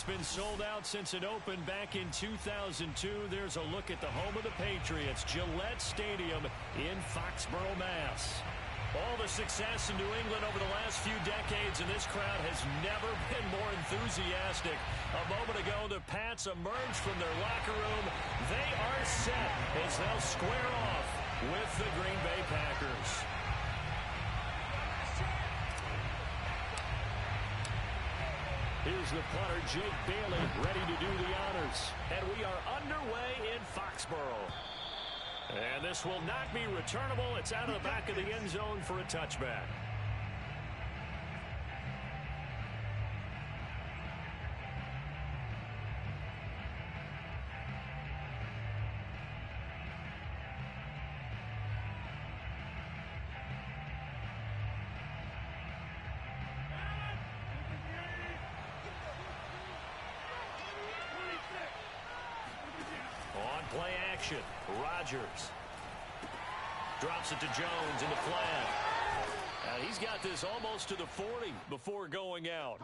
It's been sold out since it opened back in 2002. There's a look at the home of the Patriots, Gillette Stadium in Foxborough, Mass. All the success in New England over the last few decades, and this crowd has never been more enthusiastic. A moment ago, the Pats emerged from their locker room. They are set as they'll square off with the Green Bay Packers. Here's the punter, Jake Bailey, ready to do the honors. And we are underway in Foxborough. And this will not be returnable. It's out of the back of the end zone for a touchback. On play action, Rodgers drops it to Jones in the flat. He's got this almost to the 40 before going out.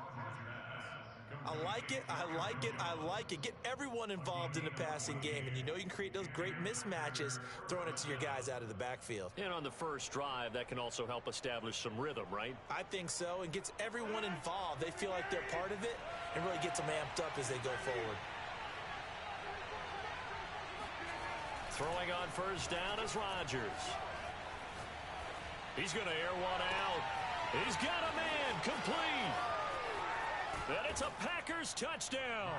I like it, I like it, I like it. Get everyone involved in the passing game, and you know you can create those great mismatches throwing it to your guys out of the backfield. And on the first drive, that can also help establish some rhythm, right? I think so, and gets everyone involved. They feel like they're part of it and really gets them amped up as they go forward. Throwing on first down is Rodgers. He's going to air one out. He's got a man complete. And it's a Packers touchdown.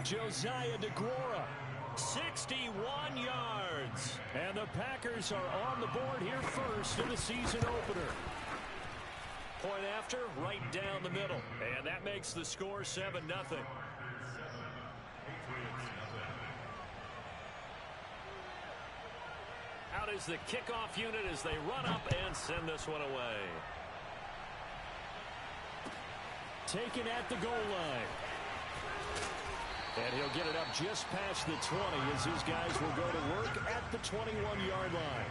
Josiah DeGuara, 61 yards. And the Packers are on the board here first in the season opener. Point after, right down the middle. And that makes the score 7-0. Out is the kickoff unit as they run up and send this one away. Taken at the goal line. And he'll get it up just past the 20 as his guys will go to work at the 21-yard line.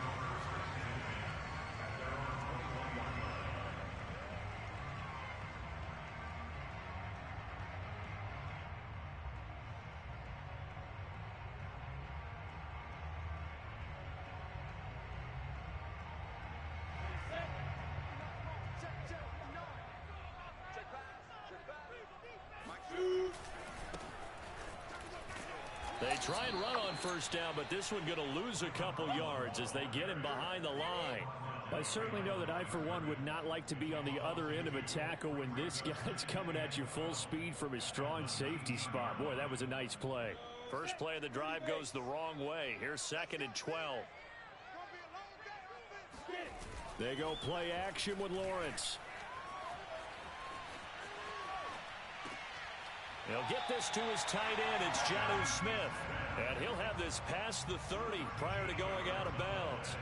They try and run on first down, but this one going to lose a couple yards as they get him behind the line. I certainly know that I, for one, would not like to be on the other end of a tackle when this guy's coming at you full speed from his strong safety spot. Boy, that was a nice play. First play of the drive goes the wrong way. Here's 2nd and 12. They go play action with Lawrence. He'll get this to his tight end. It's Jonnu Smith. And he'll have this past the 30 prior to going out of bounds.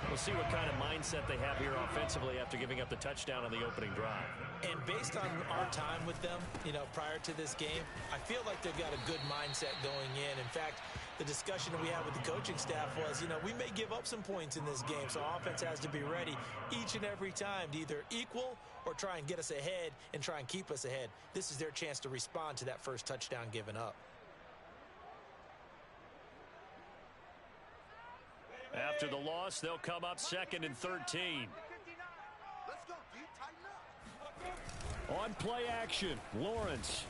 We'll see what kind of mindset they have here offensively after giving up the touchdown on the opening drive. And based on our time with them, you know, prior to this game, I feel like they've got a good mindset going in. In fact, the discussion that we had with the coaching staff was, you know, we may give up some points in this game, so offense has to be ready each and every time to either equal or try and get us ahead and try and keep us ahead. This is their chance to respond to that first touchdown given up. After the loss, they'll come up 2nd and 13. On play action, Lawrence.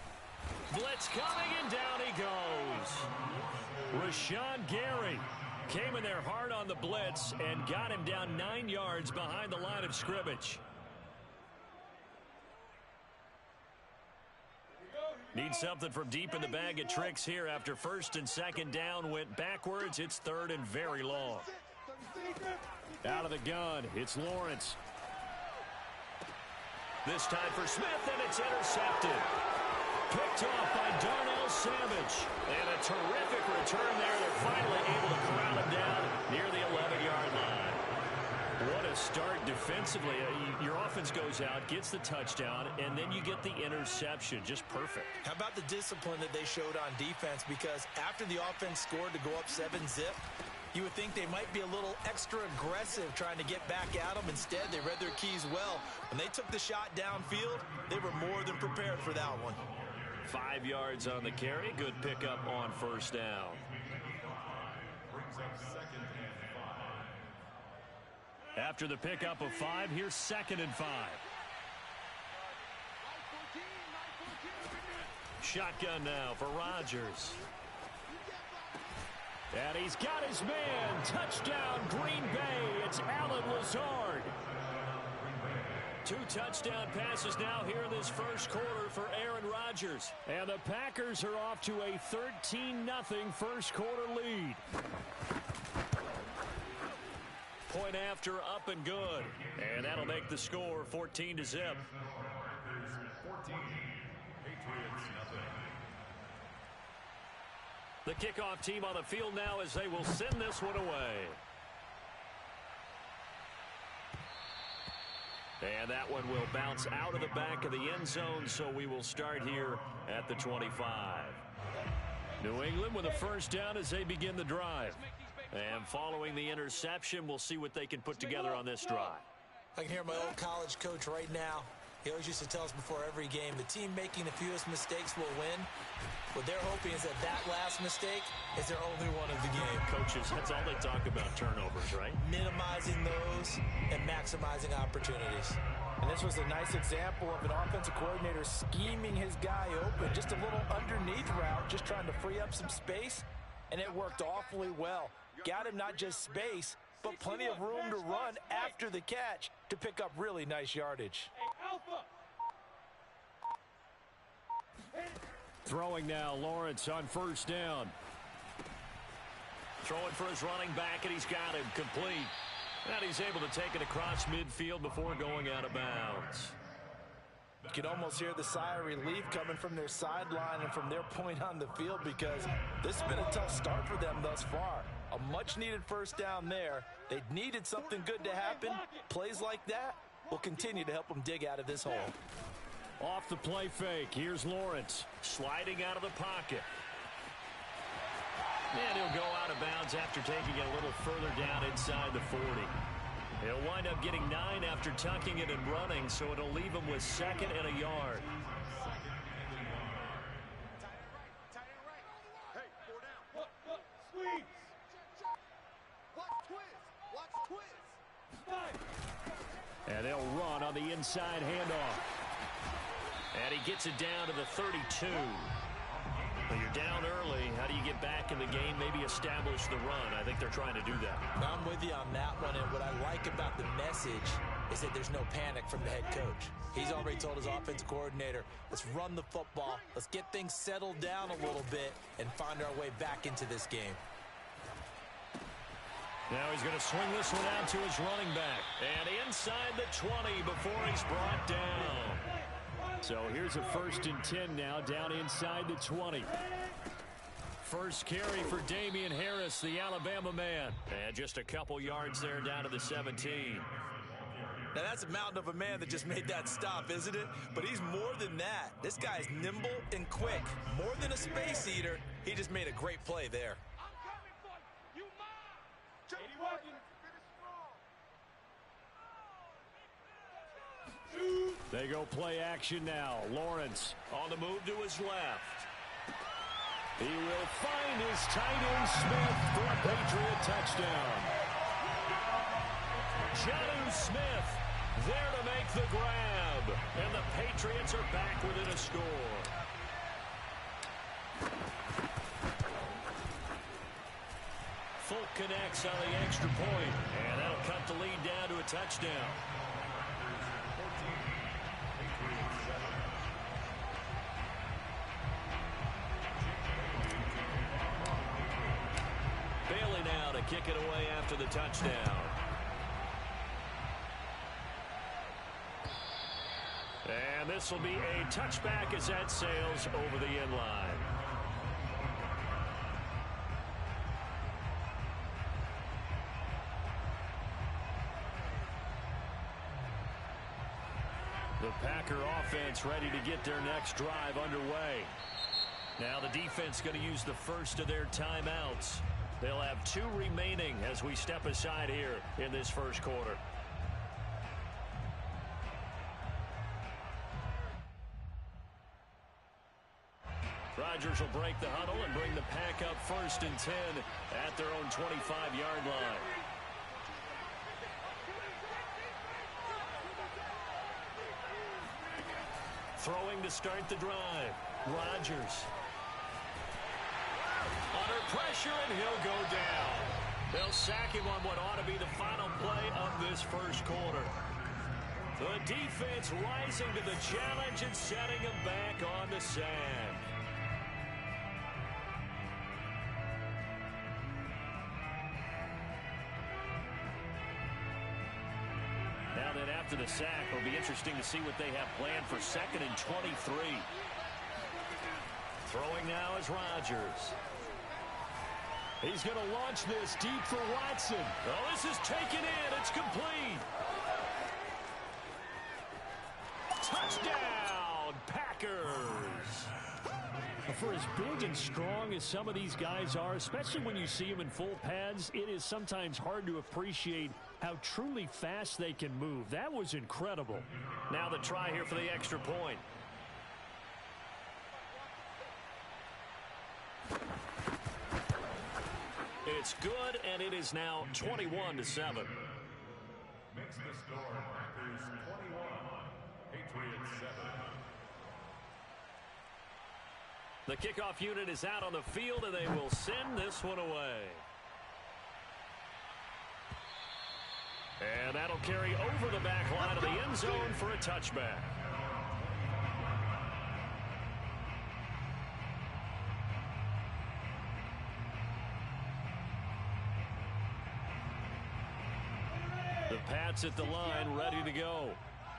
Blitz coming, and down he goes. Rashawn Gary came in there hard on the blitz and got him down 9 yards behind the line of scrimmage. Need something from deep in the bag of tricks here after 1st and 2nd down went backwards. It's 3rd and very long. Out of the gun, it's Lawrence. This time for Smith, and it's intercepted. Picked off by Darnell Savage. And a terrific return there. They're finally able to corral him down near the 11-yard line. What a start defensively. Your offense goes out, gets the touchdown, and then you get the interception. Just perfect. How about the discipline that they showed on defense? Because after the offense scored to go up 7-zip, You would think they might be a little extra aggressive trying to get back at them. Instead, they read their keys well. When they took the shot downfield, they were more than prepared for that one. 5 yards on the carry. Good pickup on first down. After the pickup of 5, here's 2nd and 5. Shotgun now for Rodgers. And he's got his man. Touchdown, Green Bay. It's Allen Lazard. 2 touchdown passes now here in this first quarter for Aaron Rodgers. And the Packers are off to a 13-0 first quarter lead. Point after, up and good. And that'll make the score 14-0. The kickoff team on the field now as they will send this one away. And that one will bounce out of the back of the end zone, so we will start here at the 25. New England with a first down as they begin the drive. And following the interception, we'll see what they can put together on this drive. I can hear my old college coach right now. He always used to tell us before every game, the team making the fewest mistakes will win. What they're hoping is that last mistake is their only one of the game. Coaches, that's all they talk about, turnovers, right? Minimizing those and maximizing opportunities. And this was a nice example of an offensive coordinator scheming his guy open. Just a little underneath route, just trying to free up some space. And it worked awfully well. Got him not just space, but plenty of room to run after the catch to pick up really nice yardage. Throwing now, Lawrence on first down. Throwing for his running back, and he's got him complete. And he's able to take it across midfield before going out of bounds. You can almost hear the sigh of relief coming from their sideline and from their point on the field, because this has been a tough start for them thus far. A much-needed first down there. They needed something good to happen. Plays like that will continue to help them dig out of this hole. Off the play fake, here's Lawrence sliding out of the pocket. And he'll go out of bounds after taking it a little further down inside the 40. He'll wind up getting 9 after tucking it and running, so it'll leave him with 2nd and a yard. And they'll run on the inside handoff. And he gets it down to the 32. Well, you're down early. How do you get back in the game? Maybe establish the run. I think they're trying to do that. I'm with you on that one, and what I like about the message is that there's no panic from the head coach. He's already told his offensive coordinator, let's run the football, let's get things settled down a little bit, and find our way back into this game. Now he's going to swing this one out to his running back. And inside the 20 before he's brought down. So here's a 1st and 10 now, down inside the 20. First carry for Damian Harris, the Alabama man. And just a couple yards there down to the 17. Now that's a mountain of a man that just made that stop, isn't it? But he's more than that. This guy's nimble and quick. More than a space eater, he just made a great play there. They go play action now. Lawrence on the move to his left. He will find his tight end Smith for a Patriot touchdown. Jonnu Smith there to make the grab. And the Patriots are back within a score. Folk connects on the extra point, and that'll cut the lead down to a touchdown. Bailey now to kick it away after the touchdown. And this will be a touchback as that sails over the end line. The Packer offense ready to get their next drive underway. Now the defense going to use the first of their timeouts. They'll have 2 remaining as we step aside here in this first quarter. Rodgers will break the huddle and bring the pack up 1st and 10 at their own 25-yard line. Throwing to start the drive. Rodgers. Under pressure, and he'll go down. They'll sack him on what ought to be the final play of this first quarter. The defense rising to the challenge and setting him back on the sand. Now then, after the sack, it'll be interesting to see what they have planned for 2nd and 23. Throwing now is Rodgers. He's going to launch this deep for Watson. Oh, this is taken in. It's complete. Touchdown, Packers. For as big and strong as some of these guys are, especially when you see them in full pads, it is sometimes hard to appreciate how truly fast they can move. That was incredible. Now the try here for the extra point. It's good, and it is now 21-7. Makes the score Packers 21, Patriots 7. The kickoff unit is out on the field, and they will send this one away. And that'll carry over the back line of the end zone for a touchback. The Pats at the line, ready to go.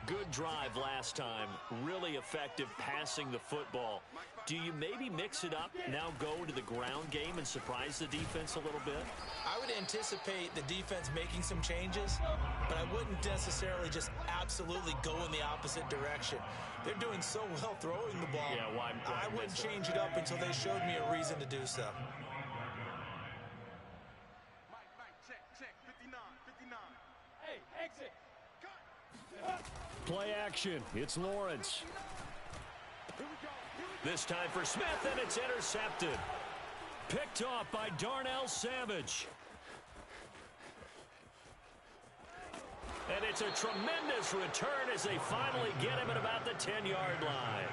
Good drive last time. Really effective passing the football. Do you maybe mix it up, now go to the ground game and surprise the defense a little bit? I would anticipate the defense making some changes, but I wouldn't necessarily just absolutely go in the opposite direction. They're doing so well throwing the ball. Yeah, why I wouldn't change it up until they showed me a reason to do so. Play action. It's Lawrence. This time for Smith, and it's intercepted. Picked off by Darnell Savage. And it's a tremendous return as they finally get him at about the 10-yard line.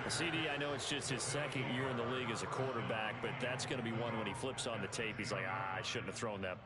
CD, I know it's just his 2nd year in the league as a quarterback, but that's going to be one when he flips on the tape. He's like, I shouldn't have thrown that.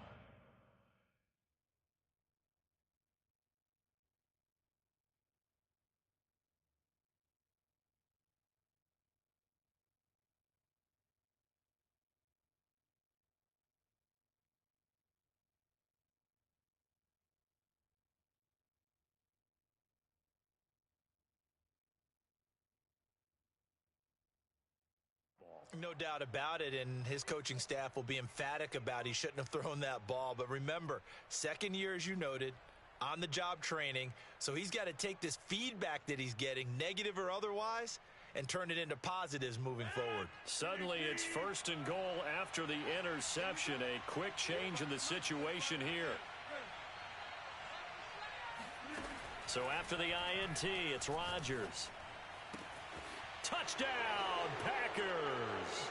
No doubt about it, and his coaching staff will be emphatic about he shouldn't have thrown that ball. But remember, 2nd year, as you noted, on-the-job training, so he's got to take this feedback that he's getting, negative or otherwise, and turn it into positives moving forward. Suddenly, it's 1st and goal after the interception. A quick change in the situation here. So after the INT, it's Rodgers. Touchdown, Packers!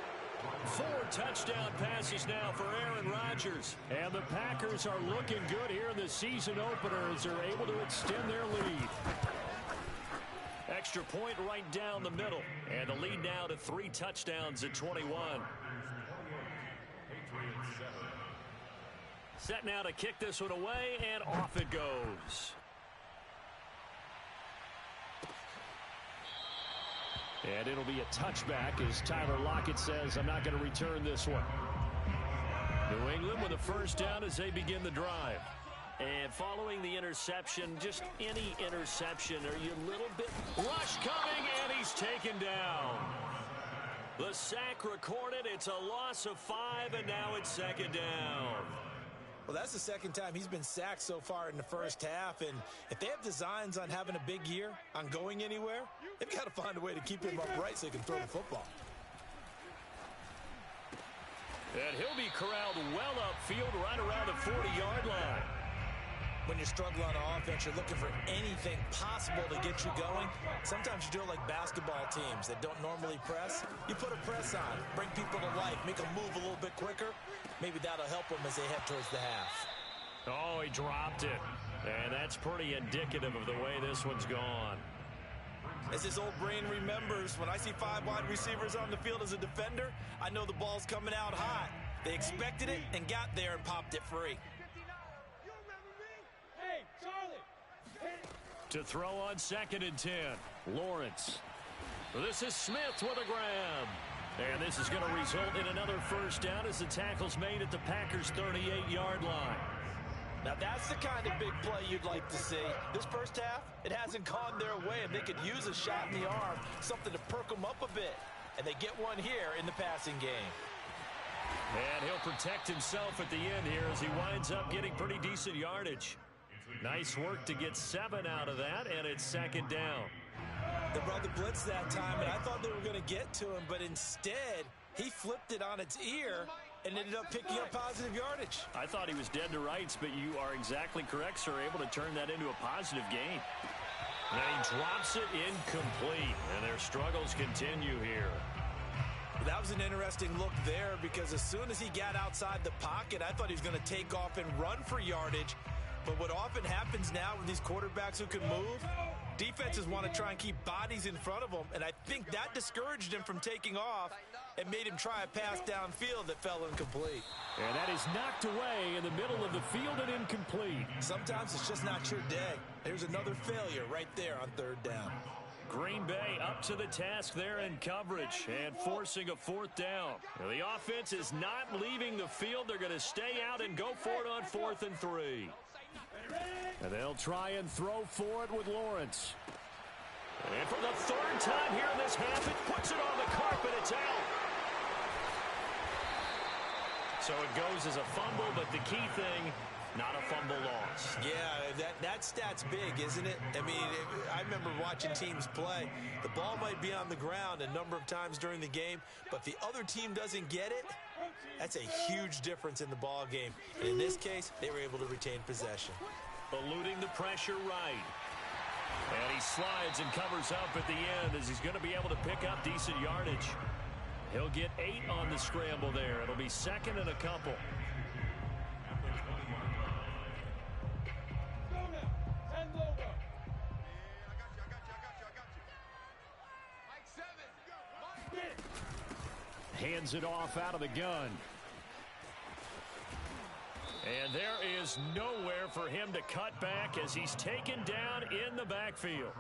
4 touchdown passes now for Aaron Rodgers. And the Packers are looking good here in the season opener as they're able to extend their lead. Extra point right down the middle. And the lead now to 3 touchdowns at 21. Set now to kick this one away, and off it goes. And it'll be a touchback as Tyler Lockett says, I'm not going to return this one. New England with a first down as they begin the drive. And following the interception, just any interception, are you a little bit rush coming, and he's taken down. The sack recorded. It's a loss of 5, and now it's 2nd down. Well, that's the 2nd time he's been sacked so far in the first half, and if they have designs on having a big year, on going anywhere, they've got to find a way to keep him upright so he can throw the football. And he'll be corralled well upfield right around the 40-yard line. When you're struggling on offense, you're looking for anything possible to get you going. Sometimes you do it like basketball teams that don't normally press. You put a press on, bring people to life, make them move a little bit quicker. Maybe that'll help them as they head towards the half. Oh, he dropped it. And that's pretty indicative of the way this one's gone. As his old brain remembers, when I see 5 wide receivers on the field as a defender, I know the ball's coming out hot. They expected it and got there and popped it free. To throw on 2nd and 10, Lawrence. This is Smith with a grab. And this is going to result in another first down as the tackle's made at the Packers' 38-yard line. Now that's the kind of big play you'd like to see. This first half, it hasn't gone their way, and they could use a shot in the arm, something to perk them up a bit. And they get one here in the passing game. And he'll protect himself at the end here as he winds up getting pretty decent yardage. Nice work to get 7 out of that, and it's 2nd down. They brought the blitz that time, and I thought they were going to get to him, but instead, he flipped it on its ear and ended up picking up positive yardage. I thought he was dead to rights, but you are exactly correct, sir, able to turn that into a positive gain. And he drops it incomplete, and their struggles continue here. That was an interesting look there because as soon as he got outside the pocket, I thought he was going to take off and run for yardage. But what often happens now with these quarterbacks who can move, defenses want to try and keep bodies in front of them, and I think that discouraged him from taking off and made him try a pass downfield that fell incomplete. And that is knocked away in the middle of the field and incomplete. Sometimes it's just not your day. There's another failure right there on 3rd down. Green Bay up to the task there in coverage and forcing a 4th down. Now, the offense is not leaving the field. They're going to stay out and go for it on 4th and 3. And they'll try and throw for it with Lawrence. And for the 3rd time here in this half, it puts it on the carpet. It's out. So it goes as a fumble, but the key thing, not a fumble loss. Yeah, that stat's big, isn't it? I mean, I remember watching teams play. The ball might be on the ground a number of times during the game, but the other team doesn't get it. That's a huge difference in the ball game. And in this case, they were able to retain possession. Eluding the pressure right. And he slides and covers up at the end as he's going to be able to pick up decent yardage. He'll get 8 on the scramble there. It'll be 2nd and a couple. Hands it off out of the gun. And there is nowhere for him to cut back as he's taken down in the backfield.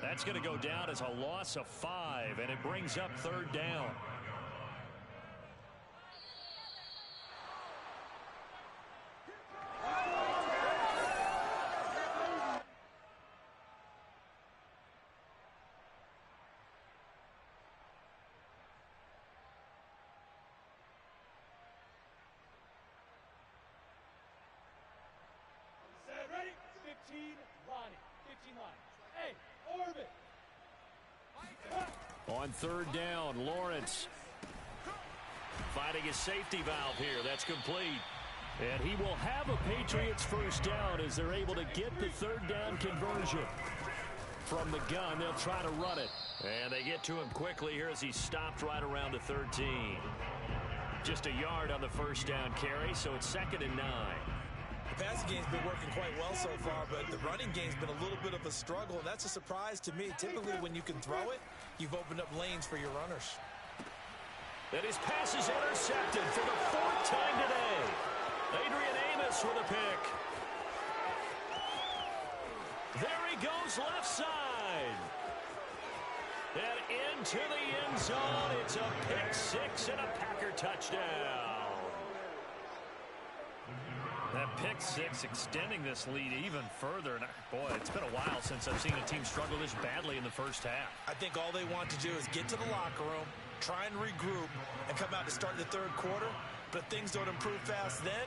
That's going to go down as a loss of 5, and it brings up 3rd down. On 3rd down, Lawrence finding his safety valve here. That's complete. And he will have a Patriots first down as they're able to get the 3rd down conversion. From the gun, they'll try to run it. And they get to him quickly here as he's stopped right around the 13. Just a yard on the first down carry, so it's 2nd and 9. The passing game's been working quite well so far, but the running game's been a little bit of a struggle, and that's a surprise to me. Typically, when you can throw it, you've opened up lanes for your runners. And his pass is intercepted for the 4th time today. Adrian Amos with a pick. There he goes left side. And into the end zone. It's a pick 6 and a Packer touchdown. That pick 6 extending this lead even further. And boy, it's been a while since I've seen a team struggle this badly in the first half. I think all they want to do is get to the locker room, try and regroup, and come out to start the 3rd quarter. But if things don't improve fast then,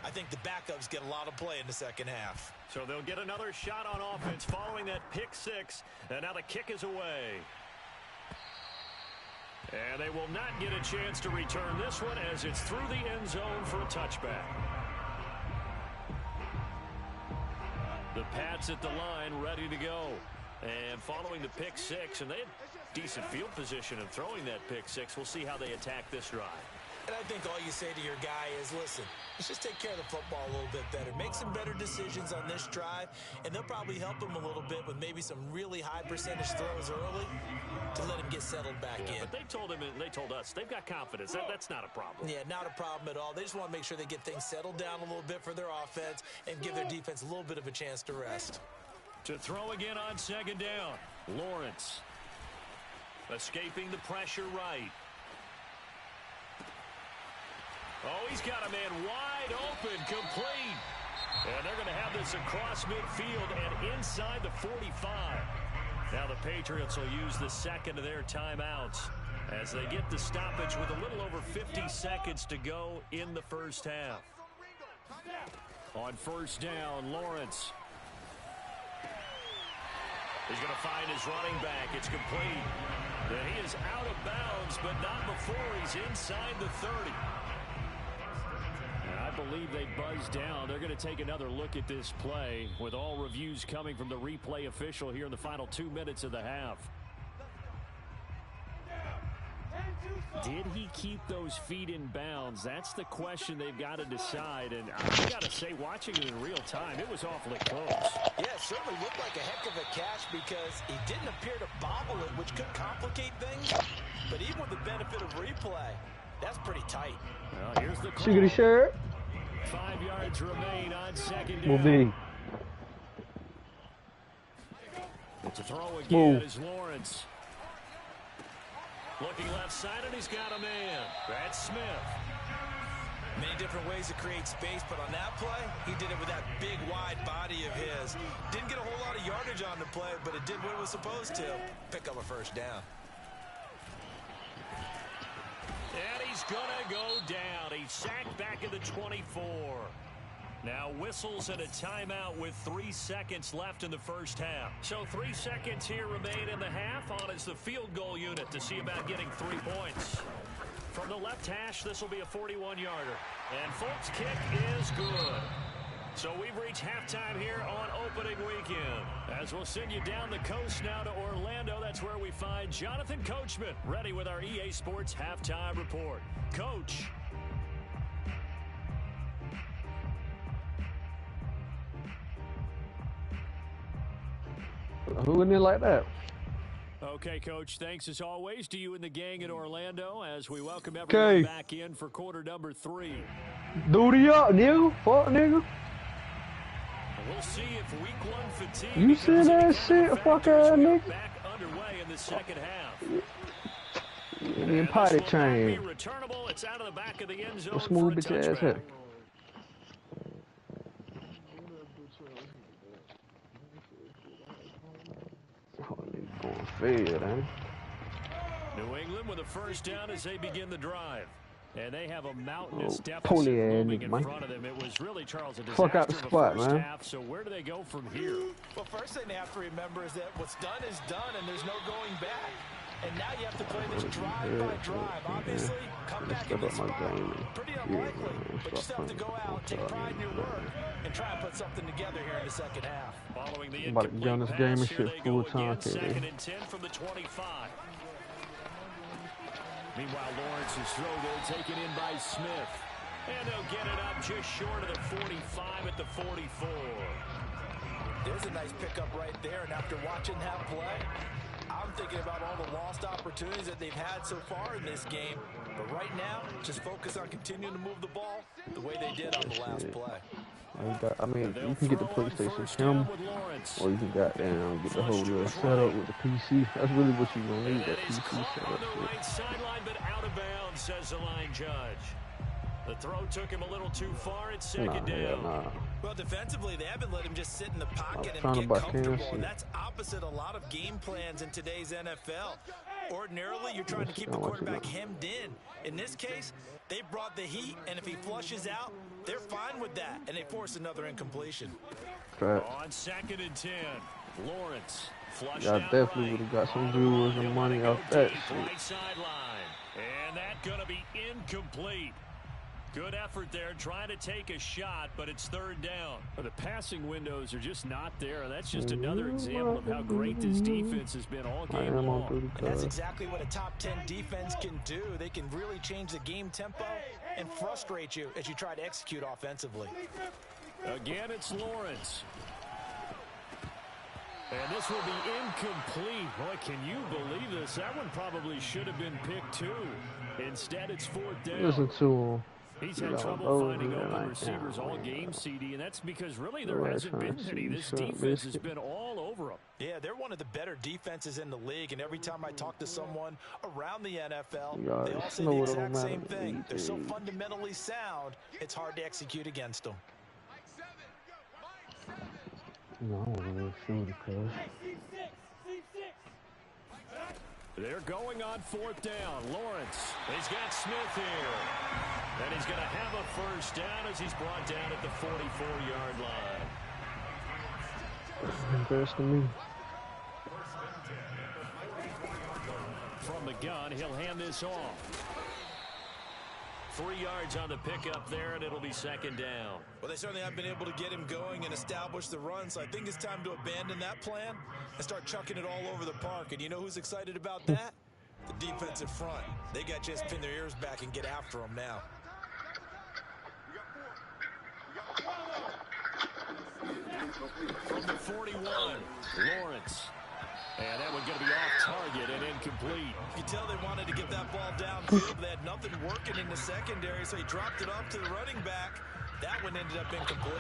I think the backups get a lot of play in the 2nd half. So they'll get another shot on offense following that pick 6. And now the kick is away. And they will not get a chance to return this one as it's through the end zone for a touchback. The Pats at the line ready to go. And following the pick six, and they had decent field position of throwing that pick six. We'll see how they attack this drive. And I think all you say to your guy is, listen, let's just take care of the football a little bit better. Make some better decisions on this drive, and they'll probably help him a little bit with maybe some really high percentage throws early to let him get settled back in. But they told him, and they told us, they've got confidence. That's not a problem. Yeah, not a problem at all. They just want to make sure they get things settled down a little bit for their offense and give their defense a little bit of a chance to rest. To throw again on second down, Lawrence. Escaping the pressure right. Oh, he's got a man wide open, complete. And they're going to have this across midfield and inside the 45. Now the Patriots will use the second of their timeouts as they get the stoppage with a little over 50 seconds to go in the first half. On first down, Lawrence. He's going to find his running back. It's complete. And he is out of bounds, but not before he's inside the 30. And I believe they buzzed down. They're going to take another look at this play with all reviews coming from the replay official here in the final 2 minutes of the half. Did he keep those feet in bounds? That's the question they've got to decide. And I got to say, watching it in real time, it was awfully close. Yeah, it certainly looked like a heck of a catch because he didn't appear to bobble it, which could complicate things. But even with the benefit of replay, that's pretty tight. Well, here's the call. Shiggity shirt. 5 yards remain on second Move down. in. To throw again is Lawrence. Looking left side, and he's got a man. That's Smith. Many different ways to create space, but on that play, he did it with that big, wide body of his. Didn't get a whole lot of yardage on the play, but it did what it was supposed to. Pick up a first down. And he's going to go down. He's sacked back at the 24. Now whistles and a timeout with 3 seconds left in the first half. So 3 seconds here remain in the half. On is the field goal unit to see about getting 3 points. From the left hash, this will be a 41-yarder. And Folk's kick is good. So we've reached halftime here on opening weekend. As we'll send you down the coast now to Orlando, that's where we find Jonathan Coachman, ready with our EA Sports Halftime Report. Coach. Who wouldn't it like that? Okay, Coach, thanks as always to you and the gang in Orlando as we welcome everyone back in for quarter number 3. Duty up, nigga. Fuck, nigga. We'll see if week 1 fatigue. You see that shit, fuck ass nigga? Back underway in the second half. You potty train. Returnable. It's out of the back of the end zone. Smooth bitch ass head. Fed, eh? New England with a first down as they begin the drive. And they have a mountainous deficit pony looming in man. front of them. It was really, Charles, a disaster Fuck out the spot, first man. half. So where do they go from here? Well, first thing they have to remember is that what's done is done, and there's no going back. And now you have to play this drive by drive. Obviously, come back in this spot. Pretty unlikely, but you just have to go out, take pride in your work, and try and put something together here in the second half. Following the I'm about to get on this game and shit full time. Second and 10 from the 25. Meanwhile, Lawrence's throw there taken in by Smith. And they'll get it up just short of the 45 at the 44. There's a nice pickup right there, and after watching that play, I'm thinking about all the lost opportunities that they've had so far in this game. But right now, just focus on continuing to move the ball the way they did on the last play. I mean, you can get the PlayStation Him, or you can goddamn get the whole little setup with the PC. That's really what you gonna need, that PC setup. On the right sideline, but out of bounds, says the line judge. The throw took him a little too far. It's second down. Well, defensively, they haven't let him just sit in the pocket and get comfortable, and that's opposite a lot of game plans in today's NFL. Ordinarily, you're trying to keep the quarterback hemmed in. In this case, they brought the heat, and if he flushes out, they're fine with that, and they force another incompletion. On second and 10, Lawrence flushed Y'all out definitely right. would have got some viewers and money off that shit. Right sideline. And that going to be incomplete. Good effort there, trying to take a shot, but it's third down. But the passing windows are just not there, and that's just another example of how great this defense has been all game long. And that's exactly what a top 10 defense can do. They can really change the game tempo and frustrate you as you try to execute offensively. Again, it's Lawrence. And this will be incomplete. Boy, can you believe this? That one probably should have been picked too. Instead, it's fourth down. Listen to him. He's had trouble finding open receivers all game, CD, and that's because really there hasn't been any. This defense has been all over them. Yeah, they're one of the better defenses in the league, and every time I talk to someone around the NFL, they all say the exact same thing. They're so fundamentally sound, it's hard to execute against them. No, I want to shoot it, cuz. They're going on fourth down. Lawrence, he's got Smith here. And he's going to have a first down as he's brought down at the 44-yard line. Embarrassing me. From the gun, he'll hand this off. 3 yards on the pickup there, and it'll be second down. Well, they certainly have been able to get him going and establish the run, so I think it's time to abandon that plan and start chucking it all over the park. And you know who's excited about that? The defensive front. They got a chance to pin their ears back and get after him now. From the 41, Lawrence. And that one going to be off target and incomplete. You tell they wanted to get that ball downfield, but they had nothing working in the secondary, so he dropped it off to the running back. That one ended up incomplete.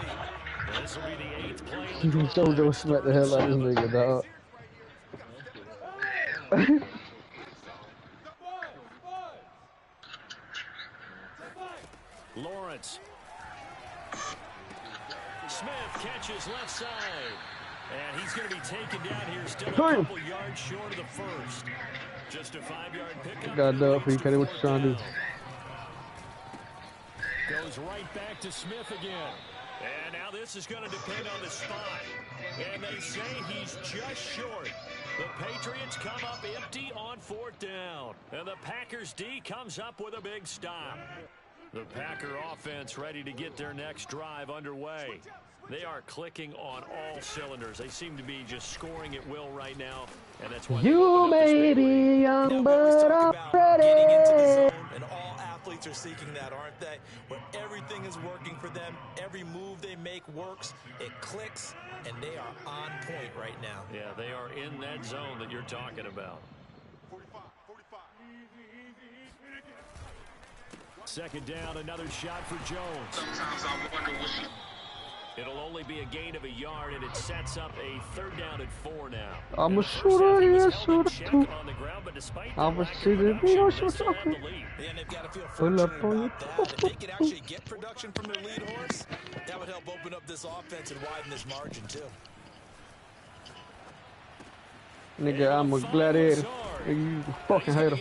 And this will be the 8th play. You can so go smack the hell out of this nigga, dog. Lawrence. Smith catches left side. And he's going to be taken down here, still a couple yards short of the first. Just a 5-yard pickup. Got up for you, Kenny. What you trying to do? Goes right back to Smith again. And now this is going to depend on the spot. And they say he's just short. The Patriots come up empty on fourth down. And the Packers D comes up with a big stop. The Packer offense ready to get their next drive underway. They are clicking on all cylinders. They seem to be just scoring at will right now, and that's why you may be young, but I'm ready. Getting into the zone, and all athletes are seeking that, aren't they? Where everything is working for them, every move they make works, it clicks, and they are on point right now. Yeah, they are in that zone that you're talking about. Second down, another shot for Jones. Sometimes I wonder what she... It'll only be a gain of a yard, and it sets up a third down at 4 now. I'm a shooter, yeah, shooter too. I'm a shooter, you know, shooter. And they've got to feel fortunate about that. If they could actually get production from their lead horse, that would help open up this offense and widen this margin too. Nigga, I'm a gladiator. Nigga, you fucking hater.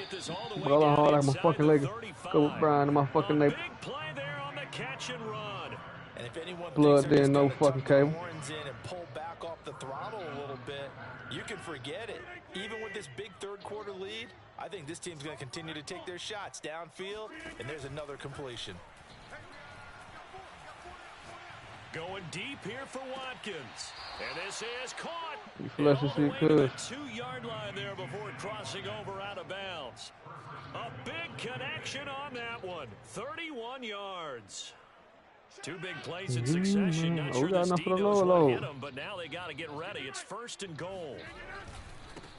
Brother hard like my fucking leg. Go with Brian and my fucking neighbor. And if anyone Blood there, no fucking cable. In and pull back off the throttle a little bit, you can forget it. Even with this big third quarter lead, I think this team's going to continue to take their shots downfield, and there's another completion. Going deep here for Watkins. And this is caught. You flush this shit, cuz. The 2-yard line there before crossing over out of bounds. A big connection on that one. 31 yards. 2 big plays in succession. Not sure this D knows what hit them, but now they got to get ready. It's first and goal.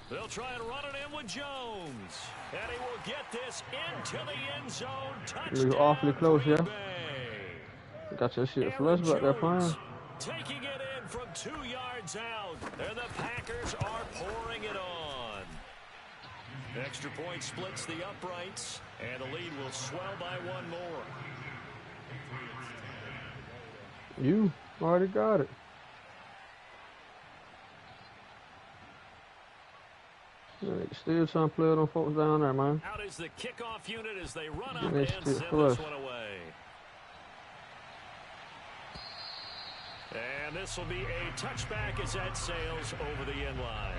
They'll try and run it in with Jones. And he will get this into the end zone. Touchdown. You're awfully close, yeah? Bay. Got your shit flushed back there, fine. Taking it in from 2 yards out. And the Packers are pouring it on. Extra point splits the uprights. And the lead will swell by 1 more. You already got it. Still trying to play them folks down there, man. Out is the kickoff unit as they run up and and send this one away. And this will be a touchback as that sails over the end line.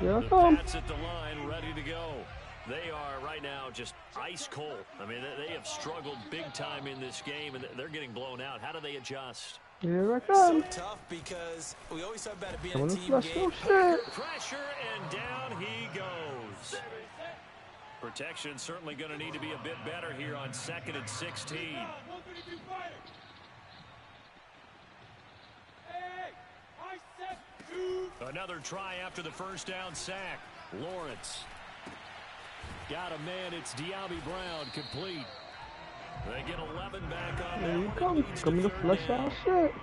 Yeah, the Pats at the line, ready to go. They are right now just ice cold. I mean, they have struggled big time in this game, and they're getting blown out. How do they adjust? Here I So come. tough because we always talk about it being Come a on, team let's game. go shit. Pressure, and down he goes. Protection certainly going to need to be a bit better here on 2nd and 16. Another try after the first down sack. Lawrence. Got a man. It's Diaby Brown complete. They get 11 back on There that you one. come. It leads to Coming to third flush down. out shit.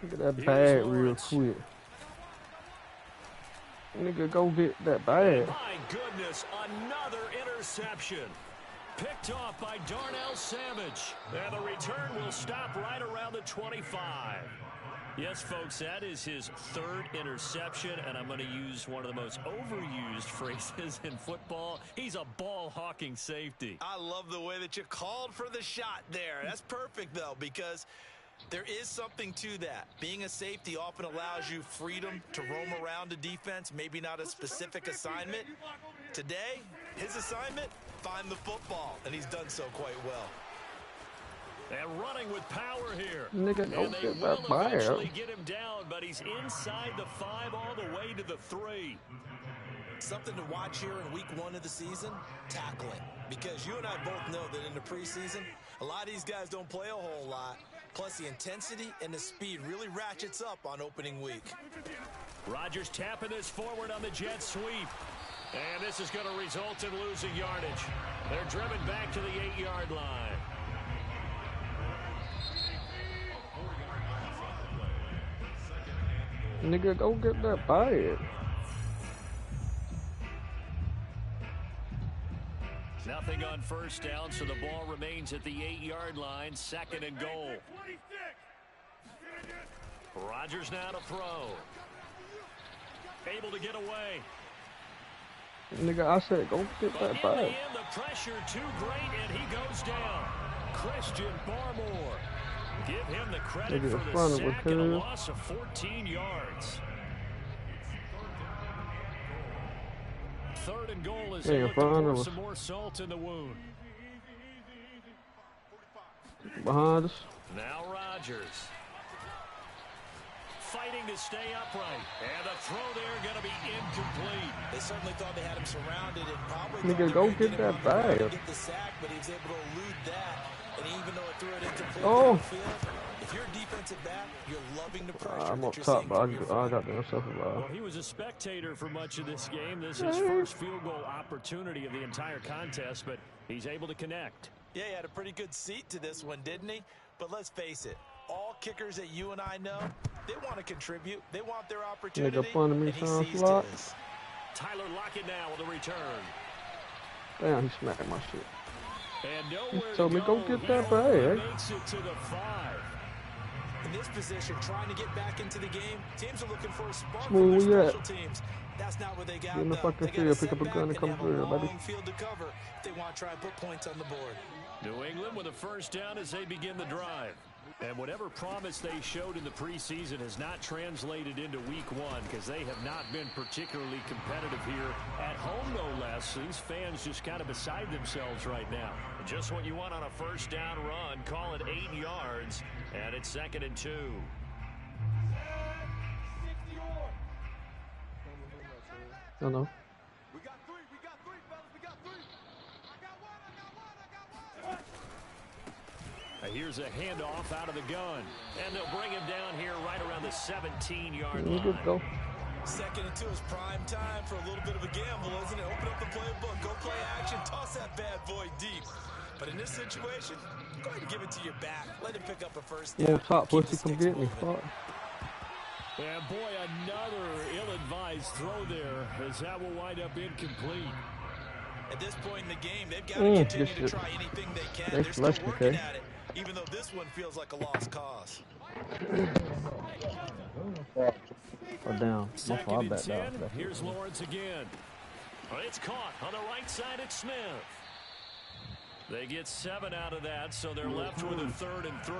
Look at that bag real quick. Nigga, go get that bag. My goodness, another interception. Picked off by Darnell Savage. And the return will stop right around the 25. Yes, folks, that is his 3rd interception, and I'm going to use one of the most overused phrases in football. He's a ball-hawking safety. I love the way that you called for the shot there. That's perfect, though, because there is something to that. Being a safety often allows you freedom to roam around a defense, maybe not a specific assignment. Today, his assignment, find the football, and he's done so quite well. And running with power here. Nigga, go And they get will that bag. eventually get him down, but he's inside the 5 all the way to the 3. Something to watch here in week 1 of the season, tackling. Because you and I both know that in the preseason, a lot of these guys don't play a whole lot. Plus, the intensity and the speed really ratchets up on opening week. Rodgers tapping this forward on the jet sweep. And this is going to result in losing yardage. They're driven back to the 8-yard line. Nigga, go get that bag. Nothing on first down, so the ball remains at the 8-yard line. 2nd and goal. Rodgers now to throw. Able to get away. Nigga, I said go get But that in the bag. end, the pressure too great, and he goes down. Christian Barmore. Give him the credit Nigga, for in the front of sack him, and a too. loss of 14 yards. 3rd and goal as Yeah, they in look to front of pour us. some more salt in the wound. Behind us. Now Rodgers. Fighting to stay upright. And the throw there going to be incomplete. They certainly thought they had him surrounded and probably Nigga, thought go they were get gonna that him on the ground bag. and get the sack, but he was able to elude that. And even though it threw it incomplete Oh. field, if you're a defensive back, you're loving the pressure I'm that up you're top, seeing but from your I front. got them stuff about. Well, he was a spectator for much of this game. This is his first field goal opportunity of the entire contest, but he's able to connect. Yeah, he had a pretty good seat to this one, didn't he? But let's face it, all kickers that you and I know, they want to contribute. They want their opportunity, Nigga punting me and he some sees to slot. this. Tyler Lockett now with a return. Damn, he smacked my shit. And nowhere told to me, go get that bag. Makes it to the 5. In this position, trying to get back into the game, teams are looking for a spark from Smooth their yet. special teams. That's not what they got. Get in the though. fucking They got field, a pick up a setback gun and and come they have through, a baby. long field to cover if they want to try and put points on the board. New England with a first down as they begin the drive. And whatever promise they showed in the preseason has not translated into week 1 because they have not been particularly competitive here at home, no less. These fans just kind of beside themselves right now. Just what you want on a first down run. Call it 8 yards, and it's 2nd and 2. I know. We got three, fellas, we got three. I got one. Here's a handoff out of the gun. And they'll bring him down here right around the 17-yard You line. just go. 2nd and 2 is prime time for a little bit of a gamble, isn't it? Open up the playbook, go play action, toss that bad boy deep. But in this situation, go ahead and give it to your back. Let him pick up a first down. More top Keep pussy, the come sticks get me. moving. Fuck. And boy, another ill-advised throw there as that will wind up incomplete. At this point in the game, they've got to continue to this try anything they can. They They're still flushed me, working okay? at it, even though this one feels like a lost cause. Oh, down. My fault. I Second and backed 10. out. Here's Lawrence again. It's caught on the right side. It's Smith. They get 7 out of that, so they're left with a 3rd and 3.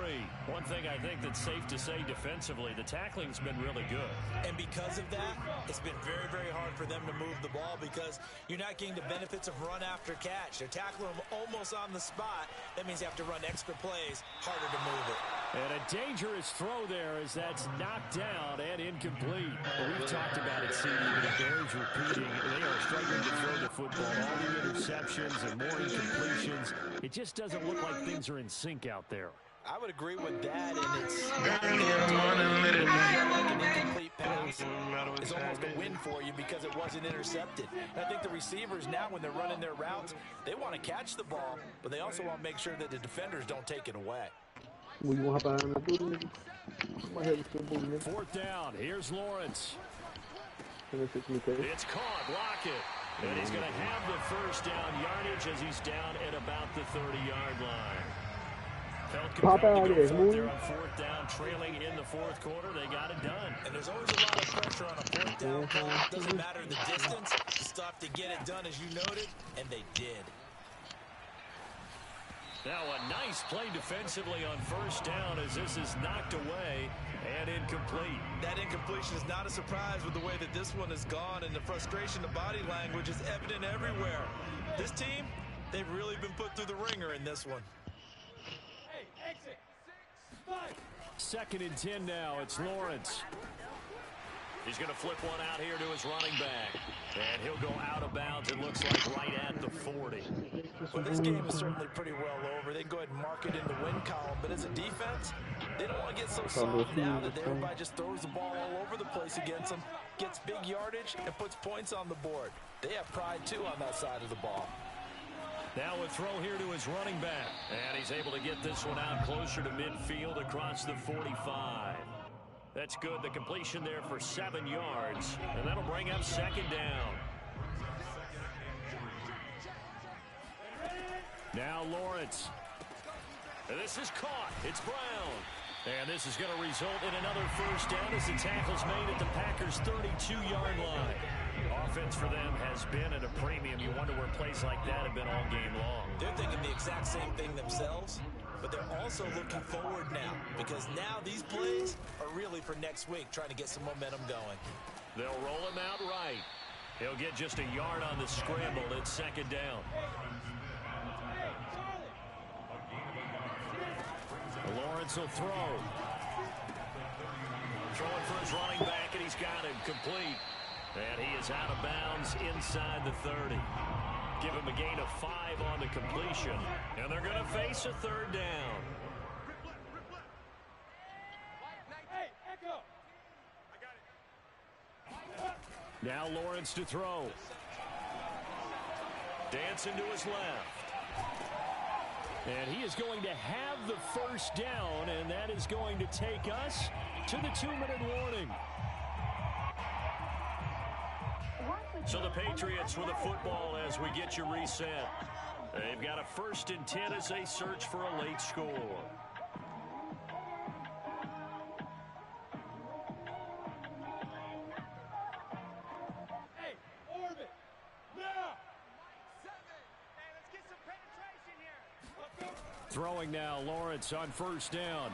One thing I think that's safe to say defensively, the tackling's been really good. And because of that, it's been very, very hard for them to move the ball because you're not getting the benefits of run after catch. They're tackling them almost on the spot. That means you have to run extra plays, harder to move it. And a dangerous throw there as that's knocked down and incomplete. Well, we've talked about it, CD, but it bears repeating. They are struggling to throw the football. All the interceptions and more incompletions. It just doesn't look like things are in sync out there. I would agree with that, and it's like an incomplete pass is almost a win for you because it wasn't intercepted. And I think the receivers now, when they're running their routes, they want to catch the ball, but they also want to make sure that the defenders don't take it away. We gonna hop out and do it. 4th down. Here's Lawrence. Okay. It's caught. Block it. And he's going to have the 1st down yardage as he's down at about the 30-yard line. Felt compelled to go for it there on 4th down, trailing in the 4th quarter. They got it done. And there's always a lot of pressure on a 4th down call. Doesn't matter the distance. You still have to get it done, as you noted, and they did. Now a nice play defensively on 1st down as this is knocked away and incomplete. That incompletion is not a surprise with the way that this one has gone, and the frustration, the body language is evident everywhere. This team, they've really been put through the ringer in this one. Hey, exit. 2nd and 10 now. It's Lawrence. He's going to flip one out here to his running back. And he'll go out of bounds, it looks like, right at the 40. Well, this game is certainly pretty well over. They can go ahead and mark it in the win column. But as a defense, they don't want to get so soft now that everybody just throws the ball all over the place against them, gets big yardage, and puts points on the board. They have pride, too, on that side of the ball. Now a throw here to his running back. And he's able to get this one out closer to midfield across the 45. That's good. The completion there for 7 yards. And that'll bring up 2nd down. Now Lawrence. And this is caught. It's Brown. And this is going to result in another 1st down as the tackle's made at the Packers' 32-yard line. Offense for them has been at a premium. You wonder where plays like that have been all game long. They're thinking the exact same thing themselves, but they're also looking forward now because now these plays are really for next week, trying to get some momentum going. They'll roll him out right. He'll get just a yard on the scramble. It's 2nd down. Lawrence will throw. Throwing for his running back, and he's got him complete. And he is out of bounds inside the 30. Give him a gain of 5 on the completion. And they're going to face a 3rd down. Hey, Echo. I got it. Now Lawrence to throw. Dancing to his left. And he is going to have the 1st down, and that is going to take us to the 2-minute warning. So the Patriots with a football as we get you reset. They've got a 1st and 10 as they search for a late score. Hey, orbit. Now. 7. Hey, let's get some penetration here. Throwing now, Lawrence on 1st down.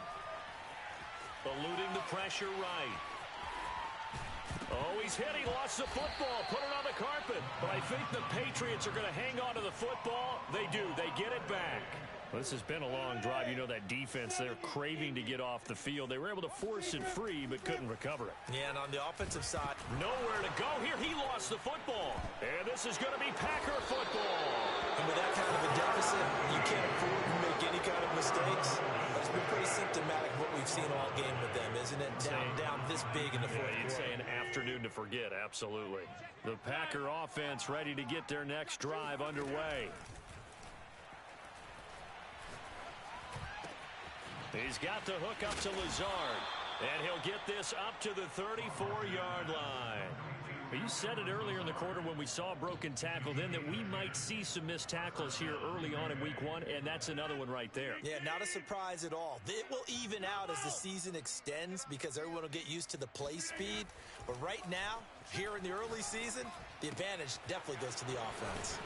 Eluding the pressure right. Oh, he's hit. He lost the football. Put it on the carpet. But I think the Patriots are going to hang on to the football. They do. They get it back. Well, this has been a long drive. You know that defense, they're craving to get off the field. They were able to force it free, but couldn't recover it. Yeah, and on the offensive side, Nowhere to go here. He lost the football. And this is going to be Packer football. and with that kind of a deficit, you can't afford to make any kind of mistakes. That's been pretty symptomatic of what we've seen all game with them, isn't it? Down this big in the 4th You'd quarter. say an afternoon to forget, absolutely. The Packer offense ready to get their next drive underway. He's got the hook up to Lazard, and he'll get this up to the 34-yard line. You said it earlier in the quarter when we saw a broken tackle then that we might see some missed tackles here early on in week 1, and that's another one right there. Yeah, not a surprise at all. It will even out as the season extends because everyone will get used to the play speed. But right now, here in the early season, the advantage definitely goes to the offense.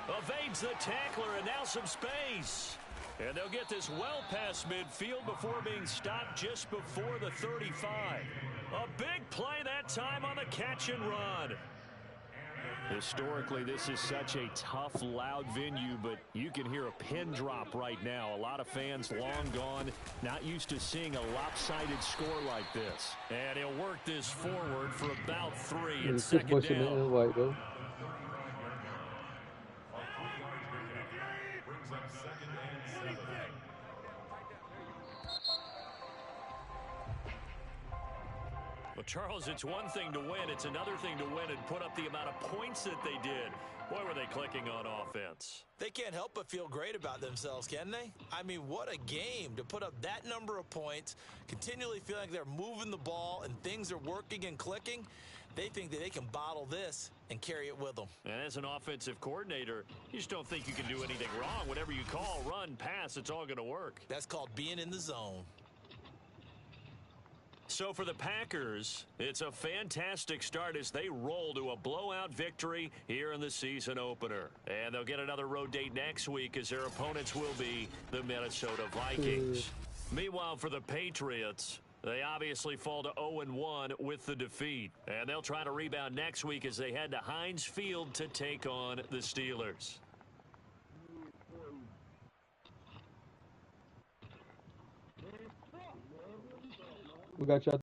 Evades the tackler, and now some space. And they'll get this well past midfield before being stopped just before the 35. A big play that time on the catch and run. Historically, this is such a tough, loud venue, but you can hear a pin drop right now. A lot of fans long gone, not used to seeing a lopsided score like this. And he'll work this forward for about 3 and second down. White, though. Well, Charles, it's one thing to win. It's another thing to win and put up the amount of points that they did. Boy, were they clicking on offense. They can't help but feel great about themselves, can they? I mean, what a game to put up that number of points, continually feeling like they're moving the ball and things are working and clicking. They think that they can bottle this and carry it with them. And as an offensive coordinator, you just don't think you can do anything wrong. Whatever you call, run, pass, it's all going to work. That's called being in the zone. So for the Packers, it's a fantastic start as they roll to a blowout victory here in the season opener. And they'll get another road date next week as their opponents will be the Minnesota Vikings. Meanwhile, for the Patriots, they obviously fall to 0-1 with the defeat. And they'll try to rebound next week as they head to Heinz Field to take on the Steelers. We got y'all.